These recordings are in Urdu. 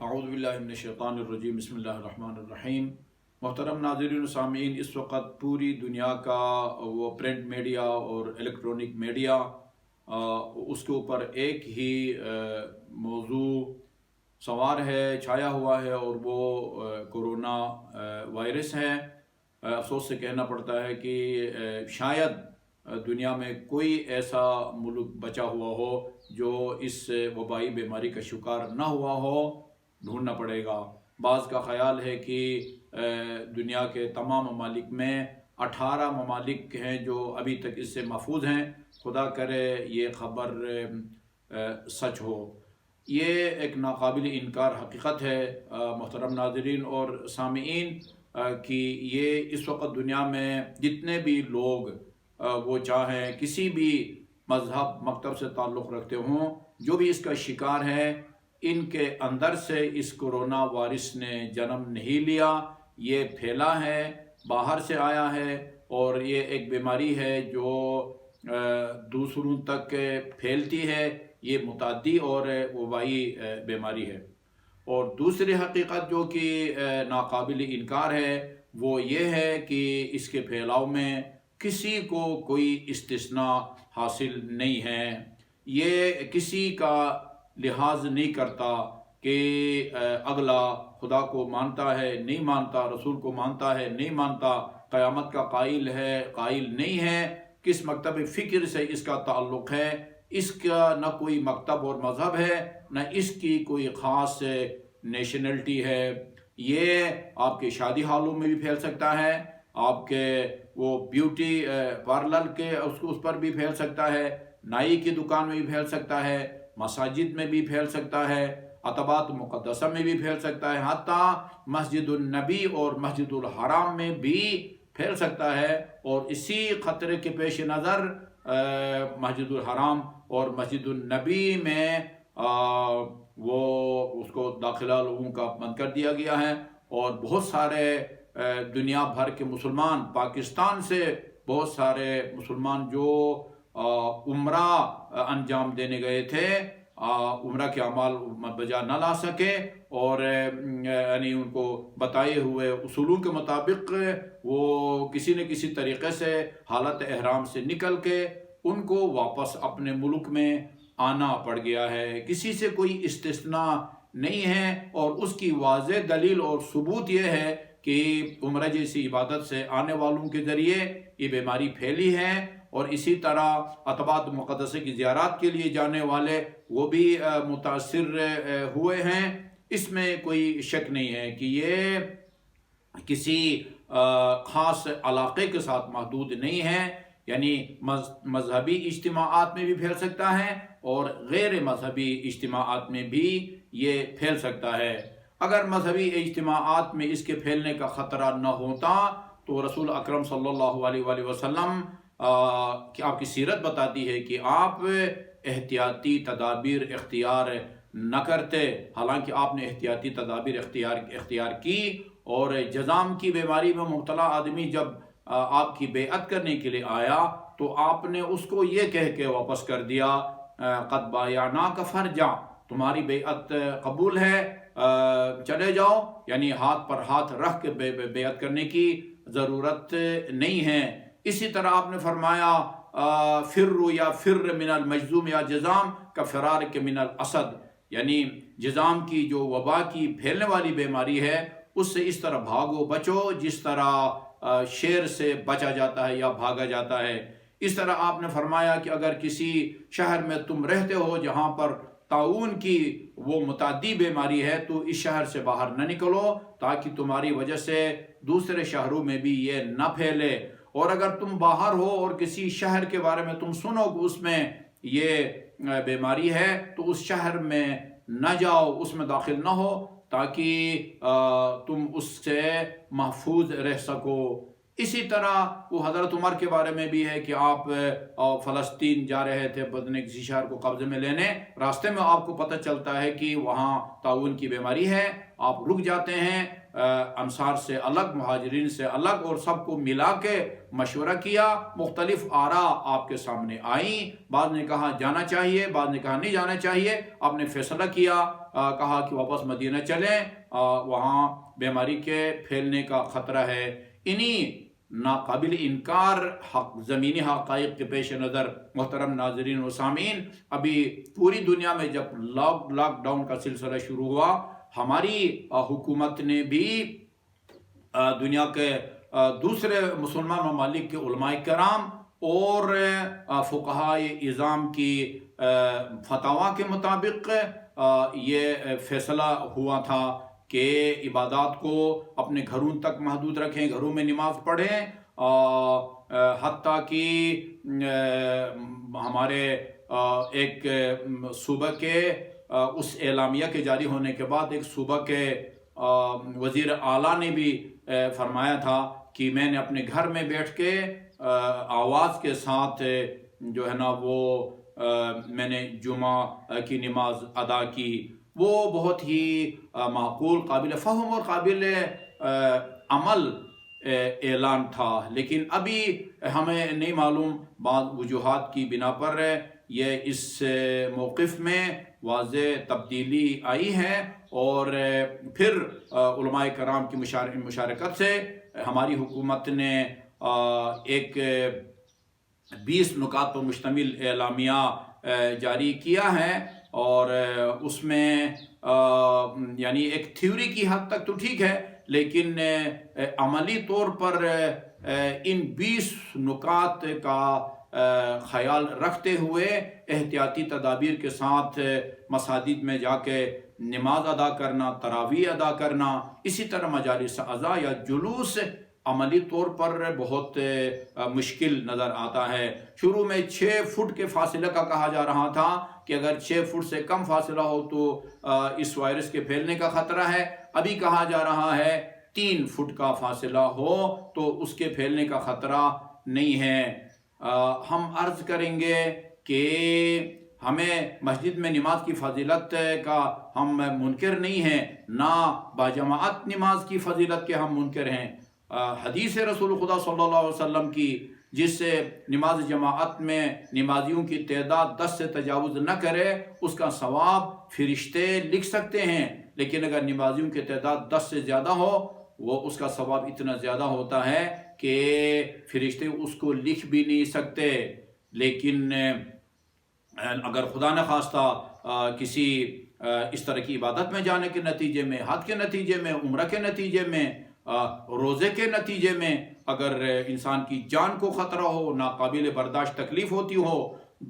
اعوذ باللہ من الشیطان الرجیم، بسم اللہ الرحمن الرحیم۔ محترم ناظرین و سامعین، اس وقت پوری دنیا کا وہ پرنٹ میڈیا اور الیکٹرونک میڈیا اس کے اوپر ایک ہی موضوع سوار ہے، چھایا ہوا ہے، اور وہ کورونا وائرس ہے۔ افسوس سے کہنا پڑتا ہے کہ شاید دنیا میں کوئی ایسا ملک بچا ہوا ہو جو اس وبائی بیماری کا شکار نہ ہوا ہو۔ ڈھونڈنا پڑے گا۔ بعض کا خیال ہے کہ دنیا کے تمام ممالک میں 18 ممالک ہیں جو ابھی تک اس سے محفوظ ہیں۔ خدا کرے یہ خبر سچ ہو۔ یہ ایک ناقابل انکار حقیقت ہے محترم ناظرین اور سامعین، کہ یہ اس وقت دنیا میں جتنے بھی لوگ وہ چاہیں کسی بھی مذہب مکتب سے تعلق رکھتے ہوں، جو بھی اس کا شکار ہے، ان کے اندر سے اس کورونا وائرس نے جنم نہیں لیا۔ یہ پھیلا ہے، باہر سے آیا ہے، اور یہ ایک بیماری ہے جو دوسروں تک پھیلتی ہے۔ یہ متعدی اور وبائی بیماری ہے۔ اور دوسری حقیقت جو کہ ناقابل انکار ہے وہ یہ ہے کہ اس کے پھیلاؤ میں کسی کو کوئی استثناء حاصل نہیں ہے۔ یہ کسی کا لحاظ نہیں کرتا کہ اگلا خدا کو مانتا ہے نہیں مانتا، رسول کو مانتا ہے نہیں مانتا، قیامت کا قائل ہے قائل نہیں ہے، کس مکتب فکر سے اس کا تعلق ہے۔ اس کا نہ کوئی مکتب اور مذہب ہے، نہ اس کی کوئی خاص نیشنلٹی ہے۔ یہ آپ کے شادی ہالوں میں بھی پھیل سکتا ہے، آپ کے وہ بیوٹی پارلر کے اس پر بھی پھیل سکتا ہے، نائی کی دکان میں بھی پھیل سکتا ہے، مساجد میں بھی پھیل سکتا ہے، عتبات مقدسہ میں بھی پھیل سکتا ہے، حتیٰ مسجد النبی اور مسجد الحرام میں بھی پھیل سکتا ہے۔ اور اسی خطرے کے پیش نظر مسجد الحرام اور مسجد النبی میں وہ اس کو داخلہ لوگوں کا بند کر دیا گیا ہے، اور بہت سارے دنیا بھر کے مسلمان، پاکستان سے بہت سارے مسلمان جو عمرہ انجام دینے گئے تھے، عمرہ کے اعمال بجا نہ لا سکے، اور یعنی ان کو بتائے ہوئے اصولوں کے مطابق وہ کسی نہ کسی طریقے سے حالت احرام سے نکل کے ان کو واپس اپنے ملک میں آنا پڑ گیا ہے۔ کسی سے کوئی استثناء نہیں ہے، اور اس کی واضح دلیل اور ثبوت یہ ہے کہ عمرہ جیسی عبادت سے آنے والوں کے ذریعے یہ بیماری پھیلی ہے، اور اسی طرح عتبات مقدسہ کی زیارات کے لیے جانے والے وہ بھی متاثر ہوئے ہیں۔ اس میں کوئی شک نہیں ہے کہ یہ کسی خاص علاقے کے ساتھ محدود نہیں ہے، یعنی مذہبی اجتماعات میں بھی پھیل سکتا ہے، اور غیر مذہبی اجتماعات میں بھی یہ پھیل سکتا ہے۔ اگر مذہبی اجتماعات میں اس کے پھیلنے کا خطرہ نہ ہوتا تو رسول اکرم صلی اللہ علیہ وآلہ وسلم کہ آپ کی سیرت بتاتی ہے کہ آپ احتیاطی تدابیر اختیار نہ کرتے، حالانکہ آپ نے احتیاطی تدابیر اختیار کی، اور جذام کی بیماری میں مبتلا آدمی جب آپ کی بیعت کرنے کے لیے آیا تو آپ نے اس کو یہ کہہ کے واپس کر دیا، قد بایعناک فرجع، تمہاری بیعت قبول ہے، چلے جاؤ، یعنی ہاتھ پر ہاتھ رکھ کے بیعت کرنے کی ضرورت نہیں ہے۔ اسی طرح آپ نے فرمایا فروا یا فر من المجذوم یا جذام کا فرار کے من الاسد، یعنی جذام کی جو وبا کی پھیلنے والی بیماری ہے اس سے اس طرح بھاگو بچو جس طرح شیر سے بچا جاتا ہے یا بھاگا جاتا ہے۔ اس طرح آپ نے فرمایا کہ اگر کسی شہر میں تم رہتے ہو جہاں پر طاعون کی وہ متعدی بیماری ہے تو اس شہر سے باہر نہ نکلو، تاکہ تمہاری وجہ سے دوسرے شہروں میں بھی یہ نہ پھیلے۔ اور اگر تم باہر ہو اور کسی شہر کے بارے میں تم سنو کہ اس میں یہ بیماری ہے تو اس شہر میں نہ جاؤ، اس میں داخل نہ ہو، تاکہ تم اس سے محفوظ رہ سکو۔ اسی طرح وہ حضرت عمر کے بارے میں بھی ہے کہ آپ فلسطین جا رہے تھے بدنے کسی شہر کو قبضے میں لینے، راستے میں آپ کو پتہ چلتا ہے کہ وہاں طاعون کی بیماری ہے، آپ رک جاتے ہیں، انصار سے الگ، مہاجرین سے الگ، اور سب کو ملا کے مشورہ کیا، مختلف آراء آپ کے سامنے آئیں، بعض نے کہا جانا چاہیے، بعض نے کہا نہیں جانا چاہیے، آپ نے فیصلہ کیا، کہا کہ واپس مدینہ چلیں، وہاں بیماری کے پھیلنے کا خطرہ ہے۔ انہی ناقابل انکار زمینی حقائق کے پیش نظر محترم ناظرین و سامعین، ابھی پوری دنیا میں جب لاک ڈاؤن کا سلسلہ شروع ہوا، ہماری حکومت نے بھی دنیا کے دوسرے مسلمان ممالک کے علماء کرام اور فقہائے اعظام کی فتاویٰ کے مطابق یہ فیصلہ ہوا تھا کہ عبادات کو اپنے گھروں تک محدود رکھیں، گھروں میں نماز پڑھیں، حتیٰ کہ ہمارے ایک صوبہ کے اس اعلامیہ کے جاری ہونے کے بعد ایک صوبہ کے وزیر اعلیٰ نے بھی فرمایا تھا کہ میں نے اپنے گھر میں بیٹھ کے آواز کے ساتھ جو ہے نا وہ میں نے جمعہ کی نماز ادا کی۔ وہ بہت ہی معقول، قابل فہم اور قابل عمل اعلان تھا، لیکن ابھی ہمیں نہیں معلوم، بعض وجوہات کی بنا پر یہ اس موقف میں واضح تبدیلی آئی ہے، اور پھر علماء کرام کی مشارکت سے ہماری حکومت نے ایک 20 نکات پر مشتمل اعلامیہ جاری کیا ہے، اور اس میں یعنی ایک تھیوری کی حد تک تو ٹھیک ہے، لیکن عملی طور پر ان 20 نکات کا خیال رکھتے ہوئے احتیاطی تدابیر کے ساتھ مساجد میں جا کے نماز ادا کرنا، تراویح ادا کرنا، اسی طرح مجالس عزا یا جلوس عملی طور پر بہت مشکل نظر آتا ہے۔ شروع میں 6 فٹ کے فاصلے کا کہا جا رہا تھا کہ اگر 6 فٹ سے کم فاصلہ ہو تو اس وائرس کے پھیلنے کا خطرہ ہے، ابھی کہا جا رہا ہے 3 فٹ کا فاصلہ ہو تو اس کے پھیلنے کا خطرہ نہیں ہے۔ ہم عرض کریں گے کہ ہمیں مسجد میں نماز کی فضیلت کا ہم منکر نہیں ہیں، نہ باجماعت نماز کی فضیلت کے ہم منکر ہیں۔ حدیث رسول خدا صلی اللہ علیہ وسلم کی، جس سے نماز جماعت میں نمازیوں کی تعداد 10 سے تجاوز نہ کرے، اس کا ثواب فرشتے لکھ سکتے ہیں، لیکن اگر نمازیوں کی تعداد 10 سے زیادہ ہو، وہ اس کا ثواب اتنا زیادہ ہوتا ہے کہ فرشتے اس کو لکھ بھی نہیں سکتے۔ لیکن اگر خدا نہ خواستہ کسی اس طرح کی عبادت میں جانے کے نتیجے میں، حج کے نتیجے میں، عمرہ کے نتیجے میں، روزے کے نتیجے میں اگر انسان کی جان کو خطرہ ہو، ناقابل برداشت تکلیف ہوتی ہو،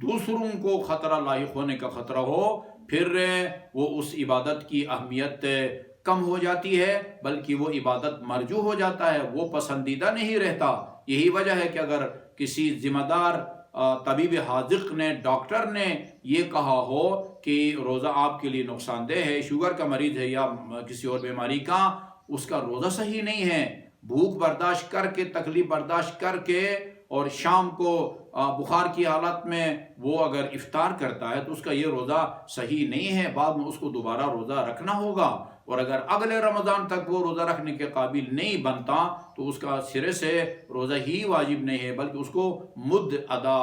دوسروں کو خطرہ لاحق ہونے کا خطرہ ہو، پھر وہ اس عبادت کی اہمیت کم ہو جاتی ہے، بلکہ وہ عبادت مرجو ہو جاتا ہے، وہ پسندیدہ نہیں رہتا۔ یہی وجہ ہے کہ اگر کسی ذمہ دار طبیب حاذق نے، ڈاکٹر نے یہ کہا ہو کہ روزہ آپ کے لیے نقصان دہ ہے، شوگر کا مریض ہے یا کسی اور بیماری کا، اس کا روزہ صحیح نہیں ہے، بھوک برداشت کر کے، تکلیف برداشت کر کے، اور شام کو بخار کی حالت میں وہ اگر افطار کرتا ہے تو اس کا یہ روزہ صحیح نہیں ہے، بعد میں اس کو دوبارہ روزہ رکھنا ہوگا، اور اگر اگلے رمضان تک وہ روزہ رکھنے کے قابل نہیں بنتا تو اس کا سرے سے روزہ ہی واجب نہیں ہے، بلکہ اس کو مد ادا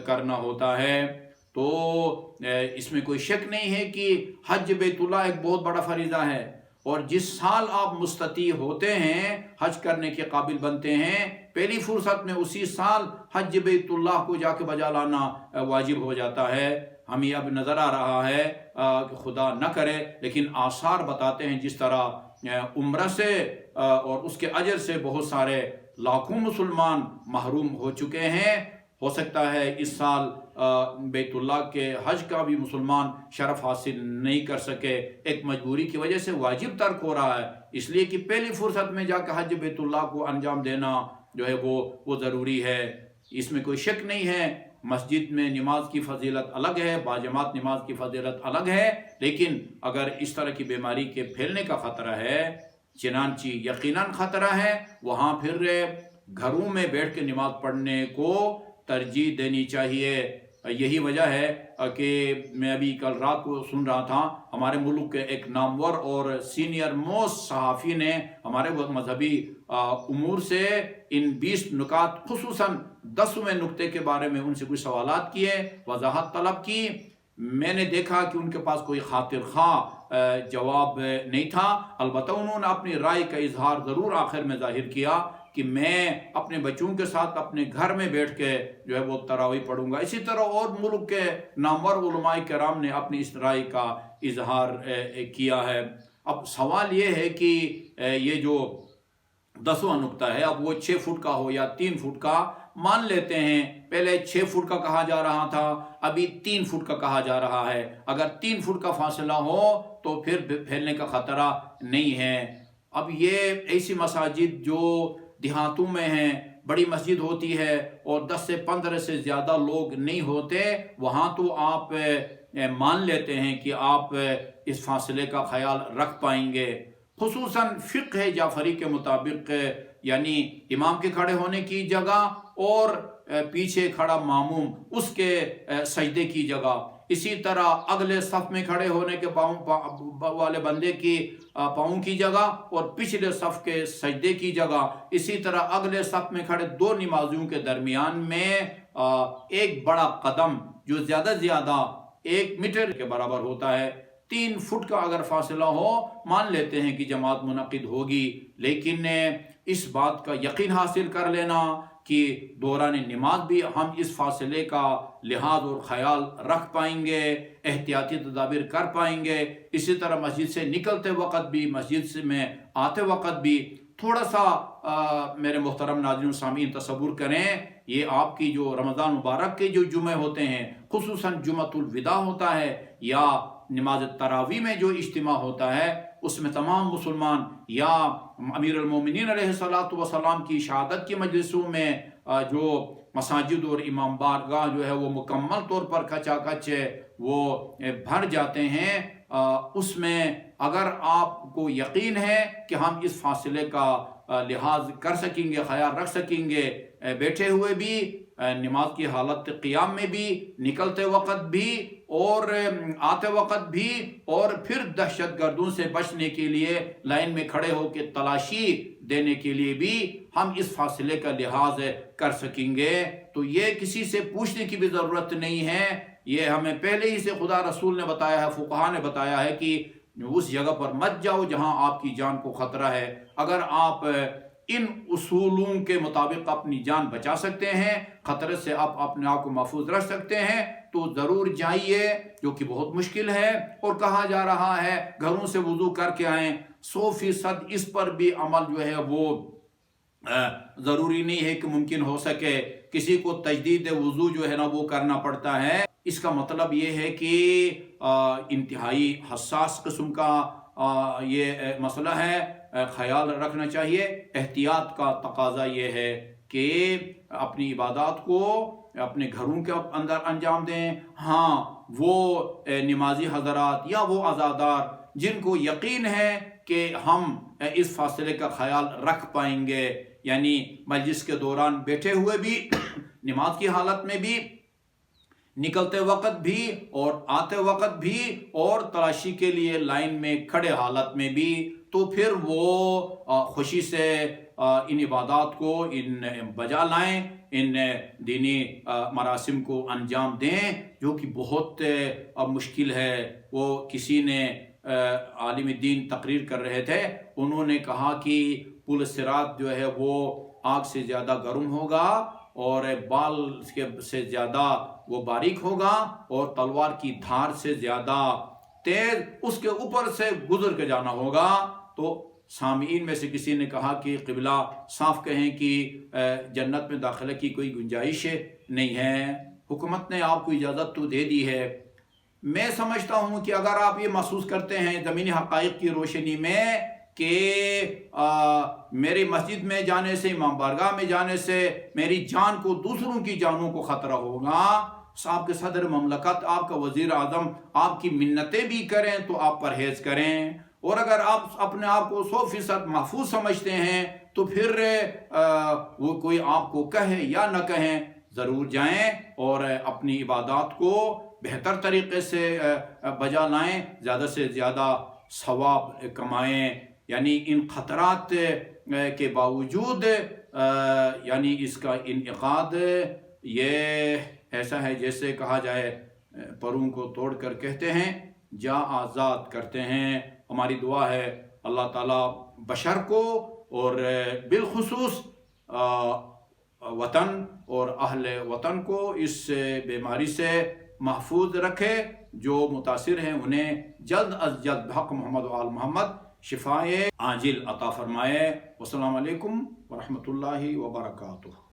کرنا ہوتا ہے۔ تو اس میں کوئی شک نہیں ہے کہ حج بیت اللہ ایک بہت بڑا فریضہ ہے، اور جس سال آپ مستطیع ہوتے ہیں، حج کرنے کے قابل بنتے ہیں، پہلی فرصت میں اسی سال حج بیت اللہ کو جا کے بجا لانا واجب ہو جاتا ہے۔ ہمیں اب نظر آ رہا ہے کہ خدا نہ کرے، لیکن آثار بتاتے ہیں جس طرح عمرہ سے اور اس کے اجر سے بہت سارے لاکھوں مسلمان محروم ہو چکے ہیں۔ ہو سکتا ہے اس سال بیت اللہ کے حج کا بھی مسلمان شرف حاصل نہیں کر سکے، ایک مجبوری کی وجہ سے واجب ترک ہو رہا ہے، اس لیے کہ پہلی فرصت میں جا کے حج بیت اللہ کو انجام دینا جو ہے وہ ضروری ہے۔ اس میں کوئی شک نہیں ہے، مسجد میں نماز کی فضیلت الگ ہے، باجماعت نماز کی فضیلت الگ ہے، لیکن اگر اس طرح کی بیماری کے پھیلنے کا خطرہ ہے، چنانچہ یقیناً خطرہ ہے، وہاں پھر گھروں میں بیٹھ کے نماز پڑھنے کو ترجیح دینی چاہیے۔ یہی وجہ ہے کہ میں ابھی کل رات کو سن رہا تھا، ہمارے ملک کے ایک نامور اور سینئر موسٹ صحافی نے ہمارے مذہبی امور سے ان 20 نکات خصوصاً 10ویں نکتے کے بارے میں ان سے کچھ سوالات کیے، وضاحت طلب کی۔ میں نے دیکھا کہ ان کے پاس کوئی خاطر خواہ جواب نہیں تھا، البتہ انہوں نے اپنی رائے کا اظہار ضرور آخر میں ظاہر کیا کہ میں اپنے بچوں کے ساتھ اپنے گھر میں بیٹھ کے جو ہے وہ تراویح پڑھوں گا۔ اسی طرح اور ملک کے نامور علماء کرام نے اپنی اس رائے کا اظہار کیا ہے۔ اب سوال یہ ہے کہ یہ جو 10واں نکتہ ہے، اب وہ 6 فٹ کا ہو یا 3 فٹ کا، مان لیتے ہیں پہلے 6 فٹ کا کہا جا رہا تھا، ابھی 3 فٹ کا کہا جا رہا ہے۔ اگر 3 فٹ کا فاصلہ ہو تو پھر پھیلنے کا خطرہ نہیں ہے۔ اب یہ ایسی مساجد جو دیہاتوں میں ہیں، بڑی مسجد ہوتی ہے اور 10 سے 15 سے زیادہ لوگ نہیں ہوتے، وہاں تو آپ مان لیتے ہیں کہ آپ اس فاصلے کا خیال رکھ پائیں گے۔ خصوصاً فقہ جعفری کے مطابق یعنی امام کے کھڑے ہونے کی جگہ اور پیچھے کھڑا ماموم اس کے سجدے کی جگہ، اسی طرح اگلے صف میں کھڑے ہونے کے والے بندے کی پاؤں کی جگہ اور پچھلے صف کے سجدے کی جگہ، اسی طرح اگلے صف میں کھڑے 2 نمازیوں کے درمیان میں ایک بڑا قدم جو زیادہ 1 میٹر کے برابر ہوتا ہے، 3 فٹ کا اگر فاصلہ ہو، مان لیتے ہیں کہ جماعت منعقد ہوگی۔ لیکن اس بات کا یقین حاصل کر لینا کہ دوران نماز بھی ہم اس فاصلے کا لحاظ اور خیال رکھ پائیں گے، احتیاطی تدابیر کر پائیں گے۔ اسی طرح مسجد سے نکلتے وقت بھی، مسجد سے میں آتے وقت بھی تھوڑا سا میرے محترم ناظرین سامعین تصور کریں، یہ آپ کی جو رمضان مبارک کے جو جمعے ہوتے ہیں، خصوصاً جمعۃ الوداع ہوتا ہے یا نماز تراویح میں جو اجتماع ہوتا ہے، اس میں تمام مسلمان یا امیر المومنین علیہ الصلوۃ والسلام کی شہادت کی مجلسوں میں جو مساجد اور امام بارگاہ جو ہے وہ مکمل طور پر کچا کچ وہ بھر جاتے ہیں، اس میں اگر آپ کو یقین ہے کہ ہم اس فاصلے کا لحاظ کر سکیں گے، خیال رکھ سکیں گے، بیٹھے ہوئے بھی، نماز کی حالت قیام میں بھی، نکلتے وقت بھی اور آتے وقت بھی، اور پھر دہشت گردوں سے بچنے کے لیے لائن میں کھڑے ہو کے تلاشی دینے کے لیے بھی ہم اس فاصلے کا لحاظ کر سکیں گے، تو یہ کسی سے پوچھنے کی بھی ضرورت نہیں ہے۔ یہ ہمیں پہلے ہی سے خدا رسول نے بتایا ہے، فقہا نے بتایا ہے کہ اس جگہ پر مت جاؤ جہاں آپ کی جان کو خطرہ ہے۔ اگر آپ ان اصولوں کے مطابق اپنی جان بچا سکتے ہیں، خطرے سے آپ اپنے آپ کو محفوظ رکھ سکتے ہیں، تو ضرور جائیے، جو کہ بہت مشکل ہے اور کہا جا رہا ہے گھروں سے وضو کر کے آئیں۔ 100% اس پر بھی عمل جو ہے وہ ضروری نہیں ہے کہ ممکن ہو سکے، کسی کو تجدید وضو جو ہے نا وہ کرنا پڑتا ہے۔ اس کا مطلب یہ ہے کہ انتہائی حساس قسم کا یہ مسئلہ ہے، خیال رکھنا چاہیے۔ احتیاط کا تقاضا یہ ہے کہ اپنی عبادات کو اپنے گھروں کے اندر انجام دیں۔ ہاں، وہ نمازی حضرات یا وہ عزادار جن کو یقین ہے کہ ہم اس فاصلے کا خیال رکھ پائیں گے، یعنی مجلس کے دوران بیٹھے ہوئے بھی، نماز کی حالت میں بھی، نکلتے وقت بھی اور آتے وقت بھی، اور تلاشی کے لیے لائن میں کھڑے حالت میں بھی، تو پھر وہ خوشی سے ان عبادات کو بجا لائیں، ان دینی مراسم کو انجام دیں، جو کہ بہت مشکل ہے۔ وہ کسی نے عالم دین تقریر کر رہے تھے، انہوں نے کہا کہ پل صراط جو ہے وہ آگ سے زیادہ گرم ہوگا اور بال سے زیادہ وہ باریک ہوگا اور تلوار کی دھار سے زیادہ تیز، اس کے اوپر سے گزر کے جانا ہوگا۔ تو سامعین میں سے کسی نے کہا کہ قبلہ صاف کہیں کہ جنت میں داخلے کی کوئی گنجائش نہیں ہے، حکومت نے آپ کو اجازت تو دے دی ہے۔ میں سمجھتا ہوں کہ اگر آپ یہ محسوس کرتے ہیں زمینی حقائق کی روشنی میں کہ میری مسجد میں جانے سے، امام بارگاہ میں جانے سے میری جان کو، دوسروں کی جانوں کو خطرہ ہوگا، آپ کے صدر مملکت، آپ کا وزیر اعظم آپ کی منتیں بھی کریں تو آپ پرہیز کریں، اور اگر آپ اپنے آپ کو 100% محفوظ سمجھتے ہیں تو پھر وہ کوئی آپ کو کہے یا نہ کہیں، ضرور جائیں اور اپنی عبادات کو بہتر طریقے سے بجا لائیں، زیادہ سے زیادہ ثواب کمائیں۔ یعنی ان خطرات کے باوجود یعنی اس کا انعقاد یہ ایسا ہے جیسے کہا جائے پروں کو توڑ کر کہتے ہیں جا آزاد کرتے ہیں۔ ہماری دعا ہے اللہ تعالیٰ بشر کو اور بالخصوص وطن اور اہل وطن کو اس بیماری سے محفوظ رکھے، جو متاثر ہیں انہیں جلد از جلد بحق محمد و آل محمد شفائے عاجل عطا فرمائے۔ والسلام علیکم ورحمۃ اللہ وبرکاتہ۔